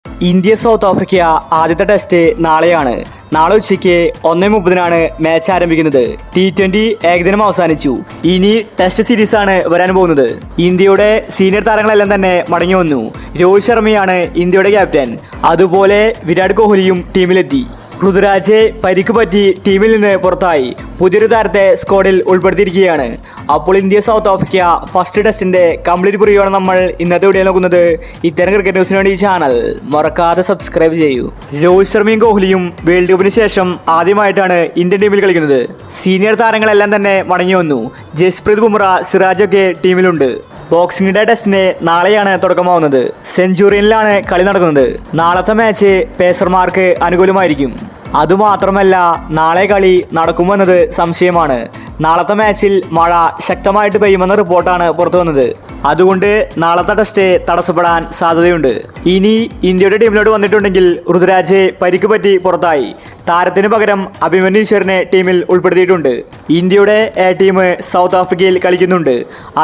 India south Africa ആദ്യത്തെ test നാളെയാണ്. നാളെ ഉച്ചയ്ക്ക് 1:30 മാച്ച് ആരംഭിക്കുന്നത്. T20 ഏകദിനം അവസാനിച്ചു. ഇനി ടെസ്റ്റ് സീരീസാണ് വരാൻ പോകുന്നത്. ഇന്ത്യയുടെ സീനിയർ താരങ്ങളെല്ലാം തന്നെ മടങ്ങി വന്നു. രോഹിത് ശർമ്മയാണ് ഇന്ത്യയുടെ ക്യാപ്റ്റൻ. അതുപോലെ വിരാട് കോഹ്ലിയും ടീമിലെത്തി. ഋതുരാജ് പരിക്ക് പറ്റി ടീമിൽ നിന്ന് പുറത്തായി. പുതിയൊരു താരത്തെ സ്ക്വാഡിൽ ഉൾപ്പെടുത്തിയിരിക്കുകയാണ്. അപ്പോൾ ഇന്ത്യ സൗത്ത് ആഫ്രിക്ക ഫസ്റ്റ് ടെസ്റ്റിന്റെ കംപ്ലീറ്റ് പ്രിവ്യൂവാണ് നമ്മൾ ഇന്നത്തെ വീഡിയോ നോക്കുന്നത്. ഇത്തരം ക്രിക്കറ്റ് ന്യൂസിന് വേണ്ടി ഈ ചാനൽ മറക്കാതെ സബ്സ്ക്രൈബ് ചെയ്യൂ. രോഹിത് ശർമ്മയും കോഹ്ലിയും വേൾഡ് കപ്പിന് ശേഷം ആദ്യമായിട്ടാണ് ഇന്ത്യൻ ടീമിൽ കളിക്കുന്നത്. സീനിയർ താരങ്ങളെല്ലാം തന്നെ മടങ്ങി വന്നു. ജസ്പ്രീത് ബുംറ, സിറാജൊക്കെ ടീമിലുണ്ട്. ബോക്സിംഗ് ഡേ ടെസ്റ്റിന് നാളെയാണ് തുടക്കമാവുന്നത്. സെഞ്ചുറിയനിലാണ് കളി നടക്കുന്നത്. നാളത്തെ മാച്ച് പേസർമാർക്ക് അനുകൂലമായിരിക്കും. അതുമാത്രമല്ല, നാളെ കളി നടക്കുമെന്നത് സംശയമാണ്. നാളത്തെ മാച്ചിൽ മഴ ശക്തമായിട്ട് പെയ്യുമെന്ന റിപ്പോർട്ടാണ് പുറത്തു വന്നത്. അതുകൊണ്ട് നാളത്തെ ടെസ്റ്റ് തടസ്സപ്പെടാൻ സാധ്യതയുണ്ട്. ഇനി ഇന്ത്യയുടെ ടീമിലോട്ട് വന്നിട്ടുണ്ടെങ്കിൽ ഋതുരാജ് പരിക്ക് പറ്റി പുറത്തായി. താരത്തിന് പകരം അഭിമന്യു ഈശ്വറിനെ ടീമിൽ ഉൾപ്പെടുത്തിയിട്ടുണ്ട്. ഇന്ത്യയുടെ എ ടീം സൗത്ത് ആഫ്രിക്കയിൽ കളിക്കുന്നുണ്ട്.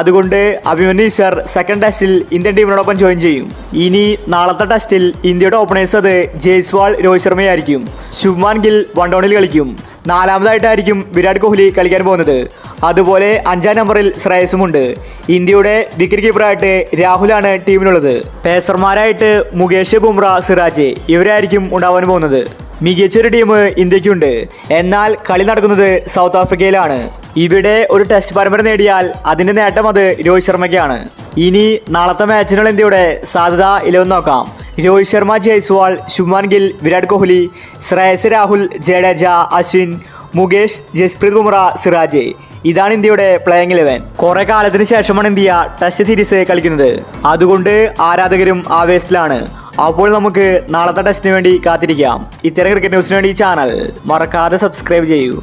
അതുകൊണ്ട് അഭിമന്യു ഈശ്വർ സെക്കൻഡ് ടെസ്റ്റിൽ ഇന്ത്യൻ ടീമിനോടൊപ്പം ജോയിൻ ചെയ്യും. ഇനി നാളത്തെ ടെസ്റ്റിൽ ഇന്ത്യയുടെ ഓപ്പണേഴ്സ് അത് ജയ്സ്വാൾ, രോഹിത് ശർമ്മയായിരിക്കും. ശുഭ്മാൻ ഗിൽ വൺ ഡൗണിൽ കളിക്കും. നാലാമതായിട്ടായിരിക്കും വിരാട് കോഹ്ലി കളിക്കാൻ പോകുന്നത്. അതുപോലെ 5ാം നമ്പറിൽ ശ്രേയസുമുണ്ട്. ഇന്ത്യയുടെ വിക്കറ്റ് കീപ്പറായിട്ട് രാഹുലാണ് ടീമിലുള്ളത്. പേസർമാരായിട്ട് മുകേഷ്, ബുംറ, സിറാജ് ഇവരായിരിക്കും ഉണ്ടാവാൻ പോകുന്നത്. മികച്ചൊരു ടീം ഇന്ത്യക്കുണ്ട്. എന്നാൽ കളി നടക്കുന്നത് സൗത്ത് ആഫ്രിക്കയിലാണ്. ഇവിടെ ഒരു ടെസ്റ്റ് പരമ്പര നേടിയാൽ അതിന്റെ നേട്ടം അത് രോഹിത് ശർമ്മയ്ക്കാണ്. ഇനി നാളത്തെ മാച്ചിനുള്ള ഇന്ത്യയുടെ സാധ്യത 11 നോക്കാം. രോഹിത് ശർമ്മ, ജയ്സ്വാൾ, ശുഭ്മാൻ ഗിൽ, വിരാട് കോഹ്ലി, ശ്രേയസ്, രാഹുൽ, ജഡേജ, അശ്വിൻ, മുകേഷ്, ജസ്പ്രീത് ബുംറ, സിറാജ്. ഇതാണ് ഇന്ത്യയുടെ പ്ലേയിങ് 11. കുറെ കാലത്തിന് ശേഷമാണ് ഇന്ത്യ ടെസ്റ്റ് സീരീസ് കളിക്കുന്നത്. അതുകൊണ്ട് ആരാധകരും ആവേശത്തിലാണ്. അപ്പോൾ നമുക്ക് നാളത്തെ ടെസ്റ്റിന് വേണ്ടി കാത്തിരിക്കാം. ഇത്തരം ക്രിക്കറ്റ് ന്യൂസിന് വേണ്ടി ഈ ചാനൽ മറക്കാതെ സബ്സ്ക്രൈബ് ചെയ്യൂ.